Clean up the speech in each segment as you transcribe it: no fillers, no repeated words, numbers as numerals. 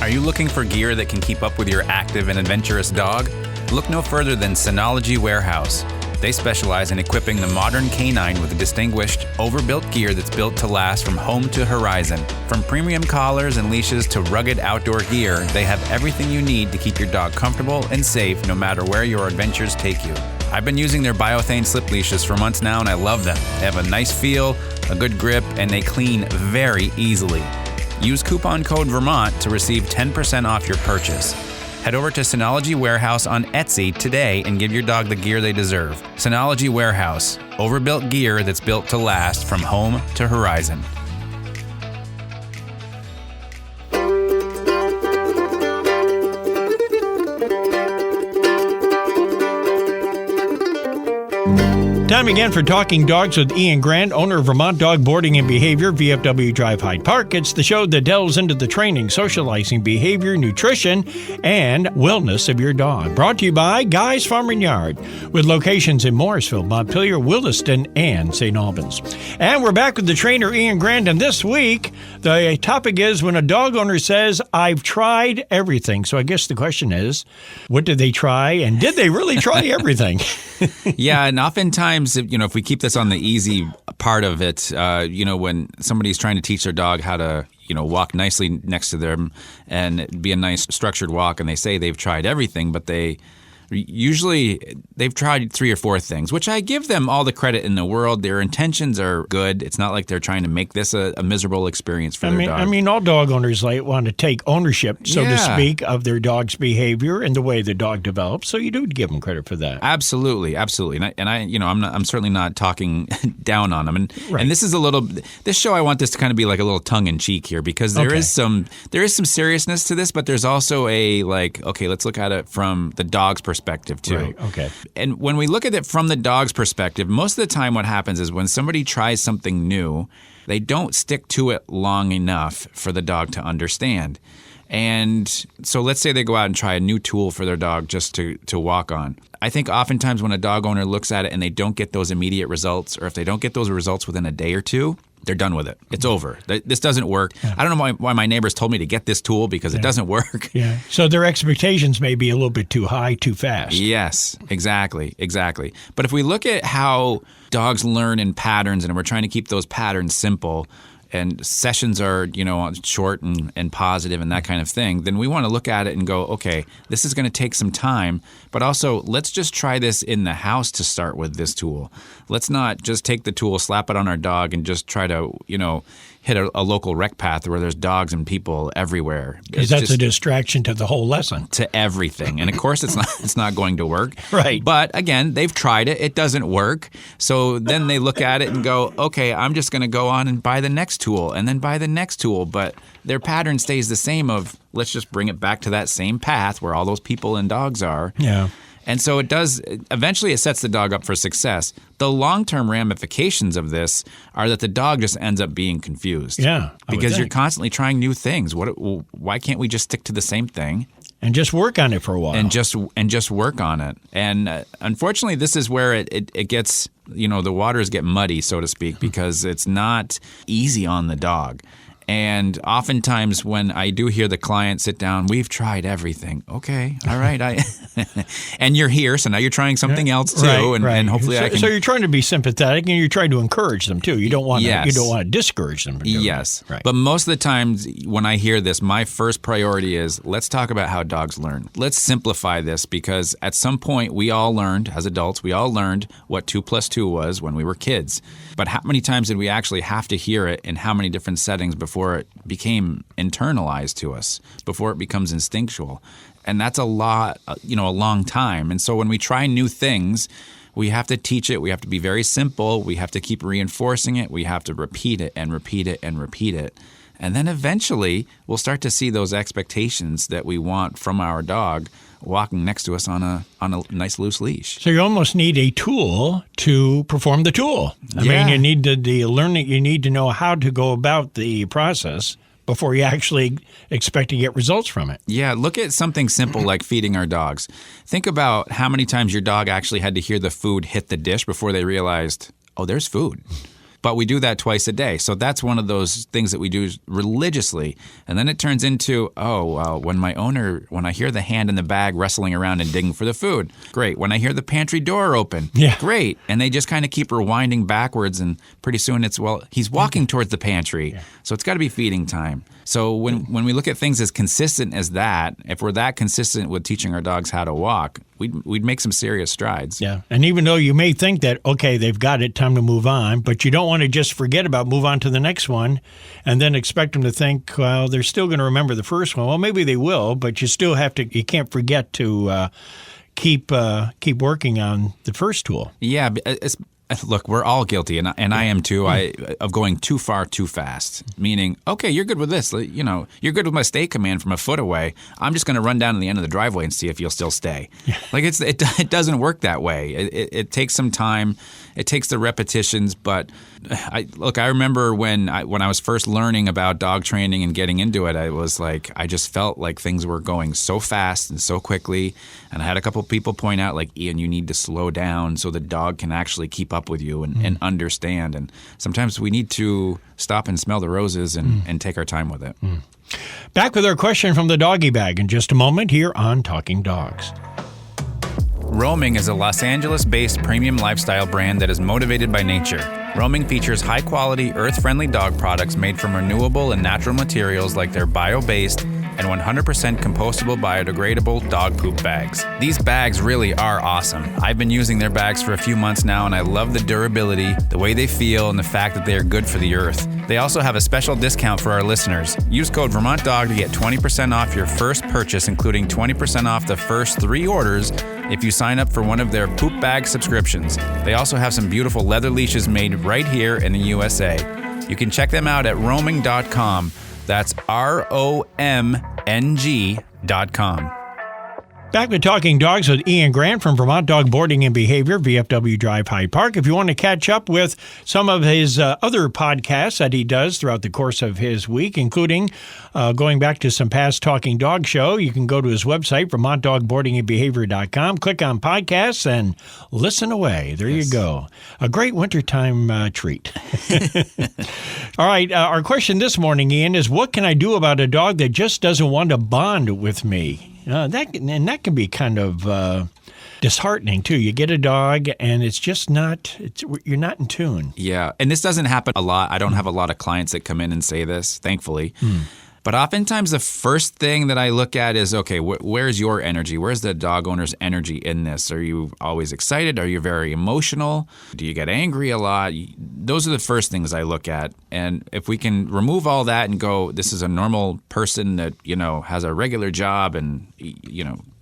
Are you looking for gear that can keep up with your active and adventurous dog? Look no further than Synology Warehouse. They specialize in equipping the modern canine with distinguished, overbuilt gear that's built to last from home to horizon. From premium collars and leashes to rugged outdoor gear, they have everything you need to keep your dog comfortable and safe no matter where your adventures take you. I've been using their Biothane slip leashes for months now and I love them. They have a nice feel, a good grip, and they clean very easily. Use coupon code Vermont to receive 10% off your purchase. Head over to Synology Warehouse on Etsy today and give your dog the gear they deserve. Synology Warehouse, overbuilt gear that's built to last from home to horizon. Time again for Talking Dogs with Ian Grant, owner of Vermont Dog Boarding and Behavior, VFW Drive Hyde Park. It's the show that delves into the training, socializing, behavior, nutrition, and wellness of your dog. Brought to you by Guy's Farm and Yard, with locations in Morrisville, Montpelier, Williston, and St. Albans. And we're back with the trainer, Ian Grant, and this week, the topic is when a dog owner says, I've tried everything. So I guess the question is, what did they try, and did they really try everything? Yeah, and oftentimes, if we keep this on the easy part of it, when somebody's trying to teach their dog how to, walk nicely next to them and be a nice structured walk, and they say they've tried everything, but usually they've tried 3 or 4 things, which I give them all the credit in the world. Their intentions are good. It's not like they're trying to make this a miserable experience for their dog. I mean, all dog owners want to take ownership, so to speak, of their dog's behavior and the way the dog develops. So you do give them credit for that. Absolutely. I'm certainly not talking down on them. And this is this show, I want this to kind of be like a little tongue in cheek here, because there is some seriousness to this, but there's also let's look at it from the dog's perspective too. Right. Okay. And when we look at it from the dog's perspective, most of the time what happens is when somebody tries something new, they don't stick to it long enough for the dog to understand. And so let's say they go out and try a new tool for their dog just to walk on. I think oftentimes when a dog owner looks at it and they don't get those immediate results, or if they don't get those results within a day or two, they're done with it. It's over. This doesn't work. Yeah. I don't know why my neighbors told me to get this tool, because it doesn't work. Yeah. So their expectations may be a little bit too high, too fast. Yes, exactly. But if we look at how dogs learn in patterns, and we're trying to keep those patterns simple, and sessions are, short and positive and that kind of thing, then we want to look at it and go, okay, this is going to take some time, but also let's just try this in the house to start with this tool. Let's not just take the tool, slap it on our dog, and just try to, hit a local rec path where there's dogs and people everywhere. Because that's a distraction to the whole lesson. To everything. And of course it's not going to work. Right. But again, they've tried it. It doesn't work. So then they look at it and go, okay, I'm just going to go on and buy the next tool, and then buy the next tool. But their pattern stays the same of, let's just bring it back to that same path where all those people and dogs are. Yeah. And so eventually it sets the dog up for success. The long-term ramifications of this are that the dog just ends up being confused. Yeah, because you're constantly trying new things. Why can't we just stick to the same thing? And just work on it for a while. And just work on it. And unfortunately, this is where it gets, the waters get muddy, so to speak, because it's not easy on the dog. And oftentimes when I do hear the client sit down, we've tried everything. Okay, all right. And you're here, so now you're trying something else too, and hopefully I can. So you're trying to be sympathetic, and you're trying to encourage them too. You don't want to discourage them. Yes, right. But most of the times when I hear this, my first priority is let's talk about how dogs learn. Let's simplify this, because at some point we all learned as adults. We all learned what 2 + 2 was when we were kids. But how many times did we actually have to hear it in how many different settings before it became internalized to us, before it becomes instinctual? And that's a long time. And so when we try new things, we have to teach it. We have to be very simple. We have to keep reinforcing it. We have to repeat it and repeat it and repeat it. And then eventually we'll start to see those expectations that we want from our dog walking next to us on a nice loose leash. So you almost need a tool to perform the tool. I mean, you need the learning. You need to know how to go about the process before you actually expect to get results from it. Yeah, look at something simple like feeding our dogs. Think about how many times your dog actually had to hear the food hit the dish before they realized, oh, there's food. But we do that twice a day. So that's one of those things that we do religiously. And then it turns into, when I hear the hand in the bag wrestling around and digging for the food, great. When I hear the pantry door open, great. And they just kind of keep rewinding backwards, and pretty soon it's, he's walking towards the pantry. Yeah. So it's got to be feeding time. So when we look at things as consistent as that, if we're that consistent with teaching our dogs how to walk, we'd make some serious strides. Yeah. And even though you may think that, okay, they've got it, time to move on, but you don't want to just forget about move on to the next one and then expect them to think, well, they're still going to remember the first one. Well, maybe they will, but you still you can't forget to keep working on the first tool. Yeah. Look, we're all guilty, and I am too, of going too far too fast. Meaning, okay, you're good with this. You're good with my stay command from a foot away. I'm just going to run down to the end of the driveway and see if you'll still stay. Yeah. Like it doesn't work that way. It takes some time. It takes the repetitions. But I remember when I was first learning about dog training and getting into it, I just felt like things were going so fast and so quickly. And I had a couple of people point out, like, Ian, you need to slow down so the dog can actually keep up with you and understand. And sometimes we need to stop and smell the roses and take our time with it. Back with our question from the doggy bag in just a moment here on Talking Dogs. Roaming is a Los Angeles-based premium lifestyle brand that is motivated by nature. Roaming features high-quality, earth-friendly dog products made from renewable and natural materials like their bio-based and 100% compostable biodegradable dog poop bags. These bags really are awesome. I've been using their bags for a few months now, and I love the durability, the way they feel, and the fact that they are good for the earth. They also have a special discount for our listeners. Use code VermontDog to get 20% off your first purchase, including 20% off the first 3 orders if you sign up for one of their poop bag subscriptions. They also have some beautiful leather leashes made right here in the USA. You can check them out at roaming.com. That's ROMNG.com. Back with Talking Dogs with Ian Grant from Vermont Dog Boarding and Behavior, VFW Drive Hyde Park. If you want to catch up with some of his other podcasts that he does throughout the course of his week, including going back to some past Talking Dog show, you can go to his website, VermontDogBoardingandBehavior.com, click on podcasts, and listen away. There you go. A great wintertime treat. All right, our question this morning, Ian, is what can I do about a dog that just doesn't want to bond with me? That can be kind of disheartening too. You get a dog and it's just you're not in tune. Yeah, and this doesn't happen a lot. I don't have a lot of clients that come in and say this, thankfully. But oftentimes the first thing that I look at is, okay, where's your energy? Where's the dog owner's energy in this? Are you always excited? Are you very emotional? Do you get angry a lot? Those are the first things I look at. And if we can remove all that and go, this is a normal person that, has a regular job and,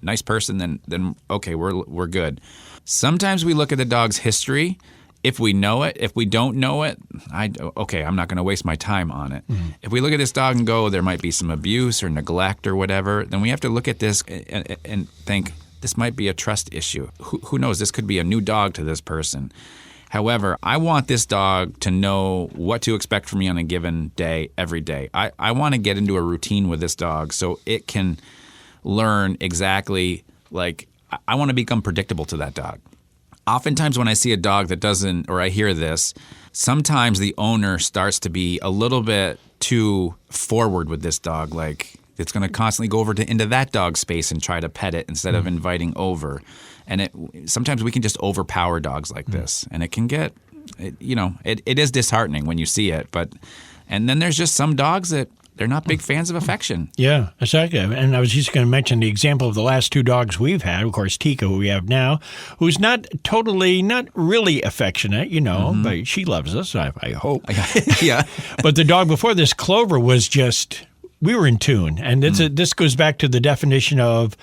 nice person, then okay, we're good. Sometimes we look at the dog's history. If we know it, if we don't know it, I'm not going to waste my time on it. If we look at this dog and go, there might be some abuse or neglect or whatever, then we have to look at this and think, this might be a trust issue. Who knows? This could be a new dog to this person. However, I want this dog to know what to expect from me on a given day, every day. I want to get into a routine with this dog so it can learn exactly, I want to become predictable to that dog. Oftentimes when I see a dog that doesn't, or I hear this, sometimes the owner starts to be a little bit too forward with this dog. Like it's going to constantly go over into that dog's space and try to pet it instead of inviting over. And sometimes we can just overpower dogs like this. And it can get, it is disheartening when you see it. And then there's just some dogs that they're not big fans of affection. Yeah, exactly. And I was just going to mention the example of the last 2 dogs we've had. Of course, Tika, who we have now, who's not really affectionate, but she loves us, I hope. Yeah. But the dog before this, Clover, was just, we were in tune. And this goes back to the definition of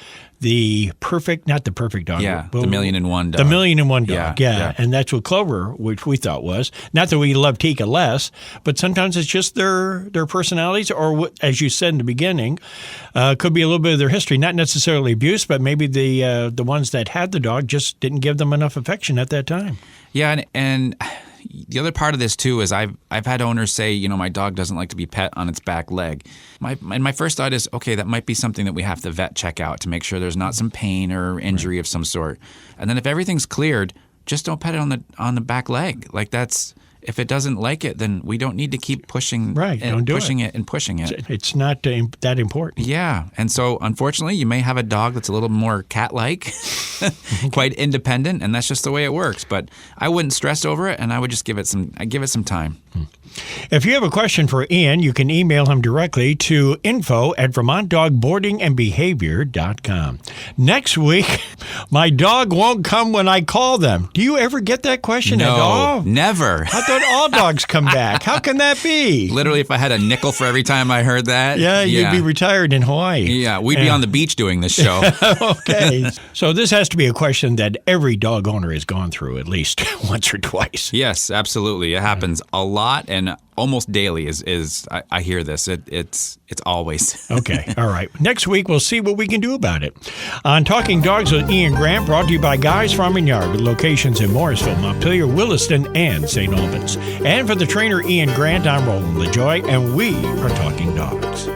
not the perfect dog. Yeah, the 1,000,001 dog. The 1,000,001 dog, yeah. And that's what Clover, which we thought was. Not that we love Tika less, but sometimes it's just their personalities or, as you said in the beginning, could be a little bit of their history. Not necessarily abuse, but maybe the ones that had the dog just didn't give them enough affection at that time. Yeah, and the other part of this too is I've had owners say, my dog doesn't like to be pet on its back leg. My first thought is, okay, that might be something that we have to vet check out to make sure there's not some pain or injury of some sort. And then if everything's cleared, just don't pet it on the back leg. Like if it doesn't like it, then we don't need to keep pushing don't do pushing it and pushing it. It's not that important. Yeah. And so, unfortunately, you may have a dog that's a little more cat-like, quite independent, and that's just the way it works. But I wouldn't stress over it, and I would just give it some time. If you have a question for Ian, you can email him directly to info@VermontDogBoardingAndBehavior.com. Next week, my dog won't come when I call them. Do you ever get that question? No, never. I thought all dogs come back. How can that be? Literally, if I had a nickel for every time I heard that. Yeah, you'd be retired in Hawaii. Yeah, we'd be on the beach doing this show. Okay. So this has to be a question that every dog owner has gone through at least once or twice. Yes, absolutely. It happens a lot, and almost daily is I hear this. It's always. Okay. All right. Next week, we'll see what we can do about it. On Talking Dogs with Ian Grant, brought to you by Guy's Farm and Yard, with locations in Morrisville, Montpelier, Williston, and St. Albans. And for the trainer Ian Grant, I'm Roland LaJoy, and we are Talking Dogs.